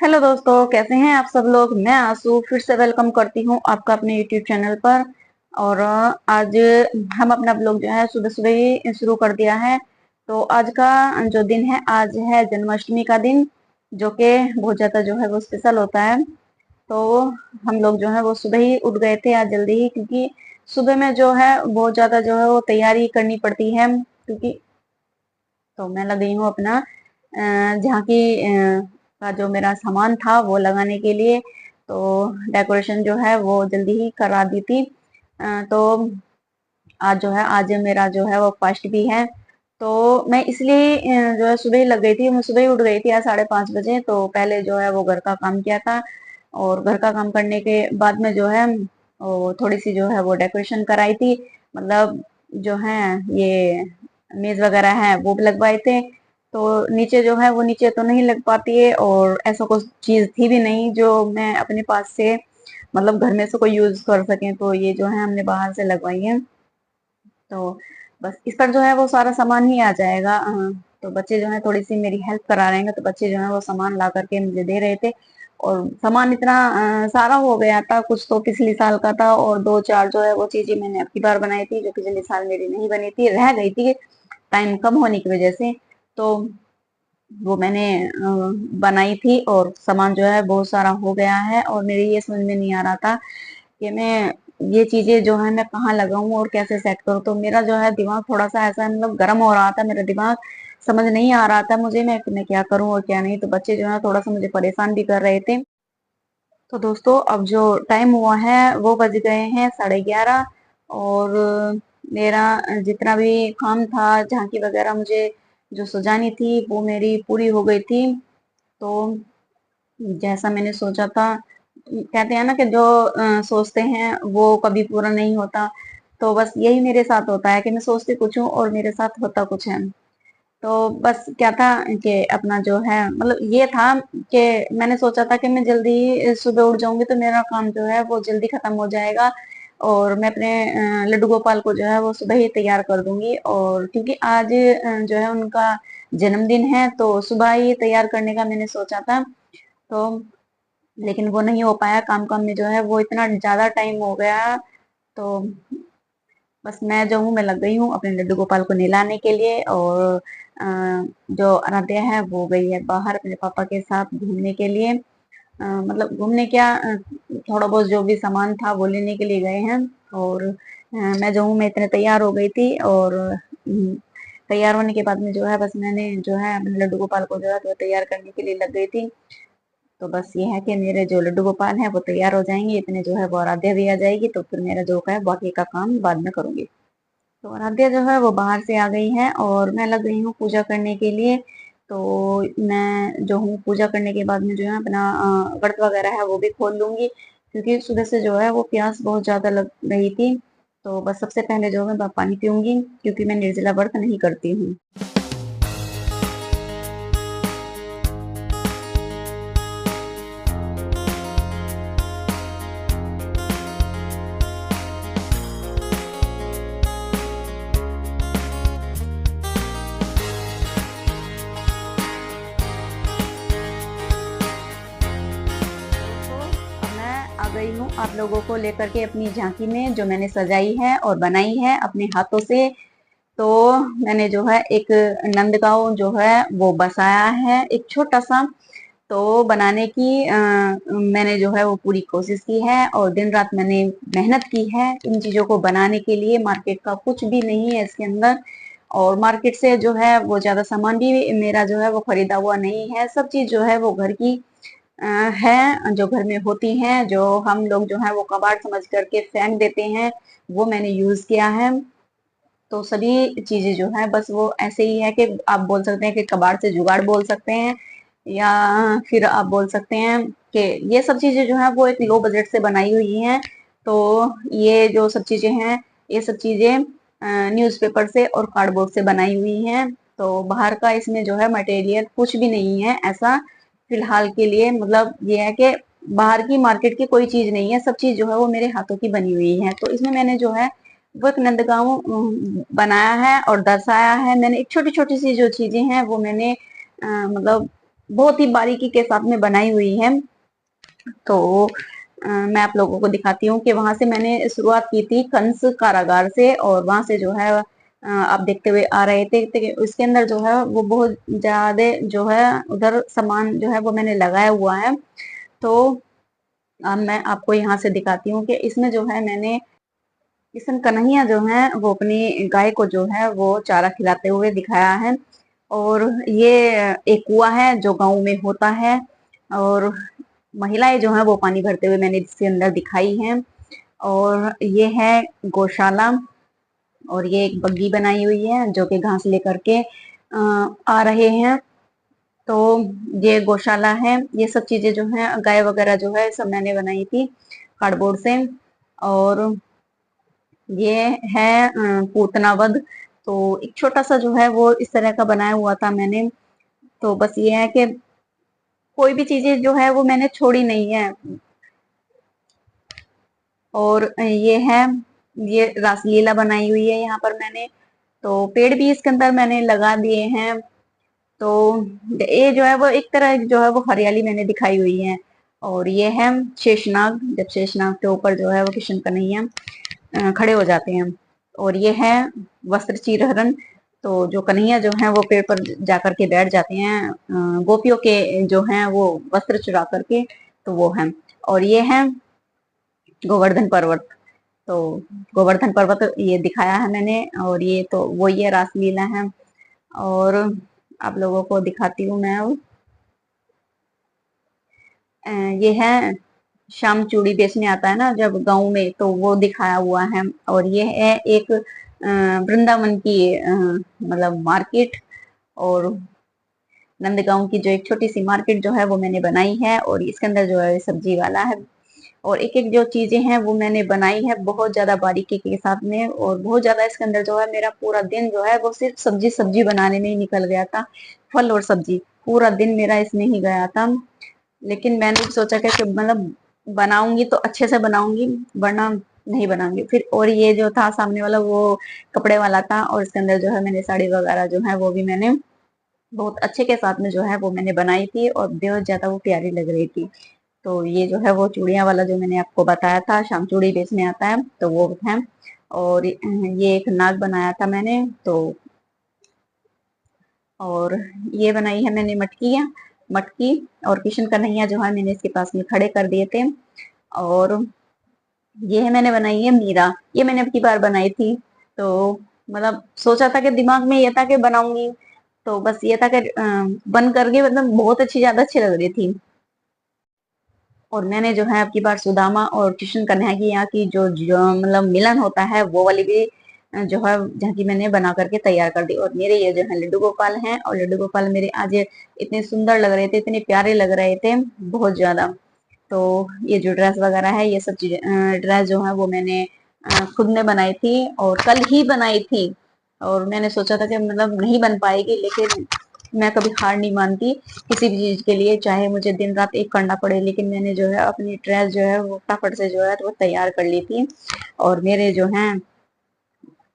Hello दोस्तों, कैसे हैं आप सब लोग। मैं आंसू फिर से वेलकम करती हूँ आपका अपने यूट्यूब चैनल पर। और आज हम अपना ब्लॉग जो है सुबह सुबह ही शुरू कर दिया है। तो आज का जो दिन है, आज है जन्माष्टमी का दिन, जो कि बहुत ज्यादा जो है वो स्पेशल होता है। तो हम लोग जो है वो सुबह ही उठ गए थे आज जल्दी ही, क्योंकि सुबह में जो है बहुत ज्यादा जो है वो तैयारी करनी पड़ती है। क्योंकि तो मैं लग गई हूँ अपना झांकी का जो मेरा सामान था वो लगाने के लिए। तो डेकोरेशन जो है वो जल्दी ही करा दी थी। तो आज जो है, आज मेरा जो है वो फर्स्ट भी है। तो मैं इसलिए जो है सुबह ही लग गई थी। मैं सुबह ही उठ गई थी आज 5:30 बजे। तो पहले जो है वो घर का काम किया था, और घर का काम करने के बाद में जो है वो थोड़ी सी जो है वो डेकोरेशन कराई थी। मतलब जो है ये मेज वगैरह है वो भी लगवाए थे। तो नीचे जो है वो नीचे तो नहीं लग पाती है, और ऐसा कुछ चीज थी भी नहीं जो मैं अपने पास से मतलब घर में से कोई यूज कर सके। तो ये जो है हमने बाहर से लगवाई है। तो बस इस पर जो है वो सारा सामान ही आ जाएगा। तो बच्चे जो है थोड़ी सी मेरी हेल्प करा रहे हैं, तो बच्चे जो है वो सामान ला करके मुझे दे रहे थे। और सामान इतना सारा हो गया था, कुछ तो पिछले साल का था, और दो चार जो है वो चीजें मैंने अब की बार बनाई थी जो पिछले साल मेरी नहीं बनी थी, रह गई थी टाइम कम होने की वजह से। तो वो मैंने बनाई थी, और सामान जो है बहुत सारा हो गया है। और मेरे ये समझ में नहीं आ रहा था कि मैं ये चीजें जो है मैं कहाँ लगाऊं और कैसे सेट करूं। तो मेरा जो है दिमाग थोड़ा सा ऐसा मतलब गर्म हो रहा था, मेरा दिमाग समझ नहीं आ रहा था मुझे मैं क्या करूं और क्या नहीं। तो बच्चे जो है थोड़ा सा मुझे परेशान भी कर रहे थे। तो दोस्तों, अब जो टाइम हुआ है वो बज गए हैं 11:30। और मेरा जितना भी काम था, झांकी वगैरह मुझे जो सजानी थी वो मेरी पूरी हो गई थी। तो जैसा मैंने सोचा था, कहते हैं ना कि जो सोचते हैं वो कभी पूरा नहीं होता। तो बस यही मेरे साथ होता है कि मैं सोचती कुछ हूँ और मेरे साथ होता कुछ है। तो बस क्या था कि अपना जो है मतलब ये था कि मैंने सोचा था कि मैं जल्दी सुबह उठ जाऊंगी तो मेरा काम जो है वो जल्दी खत्म हो जाएगा। और मैं अपने लड्डू गोपाल को जो है वो सुबह ही तैयार कर दूंगी। और क्योंकि आज जो है उनका जन्मदिन है, तो सुबह ही तैयार करने का मैंने सोचा था। तो लेकिन वो नहीं हो पाया, काम काम में जो है वो इतना ज्यादा टाइम हो गया। तो बस मैं जो हूँ मैं लग गई हूँ अपने लड्डू गोपाल को नहलाने के लिए। और जो आराध्या है वो गई है बाहर अपने पापा के साथ घूमने के लिए। मतलब घूमने क्या, थोड़ा बहुत जो भी सामान था वो लेने के लिए गए हैं। और मैं जो हूँ मैं इतने तैयार हो गई थी। और तैयार होने के बाद में जो है बस मैंने जो है अपने लड्डू गोपाल को जो है तो तैयार करने के लिए लग गई थी। तो बस ये है कि मेरे जो लड्डू गोपाल है वो तैयार हो जाएंगे, इतने जो है वो आराध्या भी आ जाएगी, तो फिर मेरा जो है बाकी का काम बाद में करूंगी। तो आराध्या जो है वो बाहर से आ गई है, और मैं लग गई हूँ पूजा करने के लिए। तो मैं जो हूँ पूजा करने के बाद में जो है अपना व्रत वगैरह है वो भी खोल लूंगी, क्योंकि सुबह से जो है वो प्यास बहुत ज्यादा लग रही थी। तो बस सबसे पहले जो है मैं पानी पीऊंगी, क्योंकि मैं निर्जला व्रत नहीं करती हूँ। तो अब मैं आ गई हूँ आप लोगों को लेकर के अपनी झांकी में, जो मैंने सजाई है और बनाई है अपने हाथों से। तो मैंने जो है एक नंदगांव जो है वो बसाया है, एक छोटा सा। तो बनाने की मैंने जो है वो पूरी कोशिश की है, और दिन रात मैंने मेहनत की है इन चीजों को बनाने के लिए। मार्केट का कुछ भी नहीं है इसके अंदर, और मार्केट से जो है वो ज्यादा सामान भी मेरा जो है वो खरीदा हुआ नहीं है। सब चीज जो है वो घर की अ, है, जो घर में होती हैं, जो हम लोग जो है वो कबाड़ समझ करके फेंक देते हैं, वो मैंने यूज किया है। तो सभी चीजें जो है बस वो ऐसे ही है कि आप बोल सकते हैं कि कबाड़ से जुगाड़ बोल सकते हैं, या फिर आप बोल सकते हैं कि ये सब चीजें जो है वो एक लो बजट से बनाई हुई हैं। तो ये जो सब चीजें हैं, ये सब चीजें न्यूज़पेपर से और कार्डबोर्ड से बनाई हुई हैं। तो बाहर का इसमें जो है मटेरियल कुछ भी नहीं है ऐसा फिलहाल के लिए। मतलब ये है कि बाहर की मार्केट की कोई चीज नहीं है, सब चीज जो है वो मेरे हाथों की बनी हुई है। तो इसमें मैंने जो है वो एक नंदगांव बनाया है और दर्शाया है। मैंने एक छोटी छोटी सी जो चीजें हैं वो मैंने मतलब बहुत ही बारीकी के साथ में बनाई हुई है। तो मैं आप लोगों को दिखाती हूँ कि वहां से मैंने शुरुआत की थी कंस कारागार से, और वहां से जो है आप देखते हुए आ रहे थे, उसके अंदर जो है वो बहुत ज्यादा जो है उधर सामान जो है वो मैंने लगाया हुआ है। तो अब मैं आपको यहाँ से दिखाती हूँ कि इसमें जो है मैंने किशन कन्हैया जो है वो अपनी गाय को जो है वो चारा खिलाते हुए दिखाया है। और ये एक कुआं है जो गांव में होता है, और महिलाएं जो है वो पानी भरते हुए मैंने इसके अंदर दिखाई है। और ये है गौशाला, और ये एक बग्गी बनाई हुई है जो कि घास लेकर के आ रहे हैं। तो ये गौशाला है, ये सब चीजें जो है गाय वगैरह जो है सब मैंने बनाई थी कार्डबोर्ड से। और ये है पूतना वध। तो एक छोटा सा जो है वो इस तरह का बनाया हुआ था मैंने। तो बस ये है कि कोई भी चीजें जो है वो मैंने छोड़ी नहीं है। और ये है, ये रासलीला बनाई हुई है यहाँ पर मैंने। तो पेड़ भी इसके अंदर मैंने लगा दिए हैं। तो ये जो है वो एक तरह जो है वो हरियाली मैंने दिखाई हुई है। और ये है शेषनाग, जब शेषनाग के ऊपर जो है वो किशन कन्हैया खड़े हो जाते हैं। और ये है वस्त्र चीरहरण। तो जो कन्हैया जो है वो पेड़ पर जाकर के बैठ जाते हैं गोपियों के जो हैं वो वस्त्र चुरा करके, तो वो है। और ये है गोवर्धन पर्वत। तो गोवर्धन पर्वत ये दिखाया है मैंने, और ये तो वो ये रासलीला है। और आप लोगों को दिखाती हूँ मैं अब। ये है शाम चूड़ी बेचने आता है ना जब गांव में, तो वो दिखाया हुआ है। और ये है एक वृंदावन की मतलब मार्केट, और नंदगांव की जो एक छोटी सी मार्केट जो है वो मैंने बनाई है। और इसके अंदर जो है सब्जी वाला है, और एक एक जो चीजें हैं वो मैंने बनाई है बहुत ज्यादा बारीकी के साथ में। और बहुत ज्यादा इसके अंदर जो है मेरा पूरा दिन जो है वो सिर्फ सब्जी सब्जी बनाने में ही निकल गया था। फल और सब्जी, पूरा दिन मेरा इसमें ही गया था। लेकिन मैंने भी सोचा कि मतलब बनाऊंगी तो अच्छे से बनाऊंगी, वरना नहीं बनाऊंगी फिर। और ये जो था सामने वाला वो कपड़े वाला था, और इसके अंदर जो है मैंने साड़ी वगैरह जो है वो भी मैंने बहुत अच्छे के साथ में जो है वो मैंने बनाई थी, और बहुत ज्यादा वो प्यारी लग रही थी। तो ये जो है वो चूड़ियां वाला जो मैंने आपको बताया था, शाम चूड़ी बेचने आता है, तो वो है। और ये एक नाग बनाया था मैंने। तो और ये बनाई है मैंने मटकियां, मटकी। और किशन कन्हैया जो है मैंने इसके पास में खड़े कर दिए थे। और ये है मैंने बनाई है मीरा, ये मैंने अब की बार बनाई थी। तो मतलब सोचा था कि दिमाग में ये था कि बनाऊंगी, तो बस ये था कि बन करके मतलब बहुत अच्छी, ज्यादा अच्छी लग रही थी। और मैंने जो है अब की बार सुदामा और कृष्ण कन्हैया की यहाँ की जो मतलब मिलन होता है वो वाली भी जो है झांकी मैंने बना करके तैयार कर दी। और मेरे ये जो है लड्डू गोपाल हैं, और लड्डू गोपाल मेरे आज इतने सुंदर लग रहे थे, इतने प्यारे लग रहे थे, बहुत ज्यादा। तो ये जो ड्रेस वगैरह है, ये सब चीजें ड्रेस जो है वो मैंने खुद ने बनाई थी, और कल ही बनाई थी। और मैंने सोचा था कि मतलब नहीं बन पाएगी, लेकिन मैं कभी हार नहीं मानती किसी भी चीज के लिए, चाहे मुझे दिन रात एक करना पड़े। लेकिन मैंने जो है अपनी ड्रेस जो है वो फटाफट से जो है वो तैयार कर ली थी। और मेरे जो है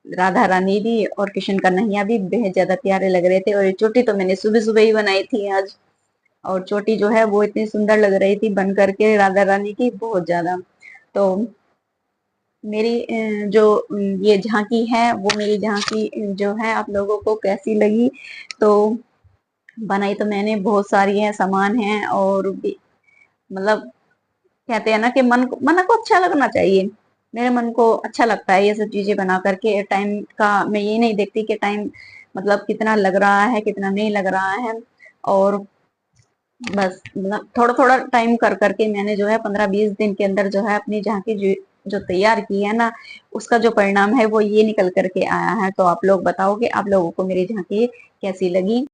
राधा रानी भी और किशन कन्हैया भी बेहद ज्यादा प्यारे लग रहे थे। और ये चोटी तो मैंने सुबह सुबह ही बनाई थी आज। और चोटी जो है वो इतनी सुंदर लग रही थी बन करके राधा रानी की, बहुत ज्यादा। तो मेरी जो ये झांकी है, वो मेरी झांकी जो है आप लोगों को कैसी लगी। तो बनाई तो मैंने बहुत सारी है, सामान है, और मतलब कहते हैं ना कि मन को अच्छा लगना चाहिए। मेरे मन को अच्छा लगता है ये सब चीजें बना करके। टाइम का मैं ये नहीं देखती कि टाइम मतलब कितना लग रहा है कितना नहीं लग रहा है। और बस मतलब थोड़ा थोड़ा टाइम कर करके मैंने जो है 15-20 दिन के अंदर जो है अपनी झांकी जो तैयार की है ना, उसका जो परिणाम है वो ये निकल करके आया है। तो आप लोग बताओ कि आप लोगों को मेरी झांकी कैसी लगी।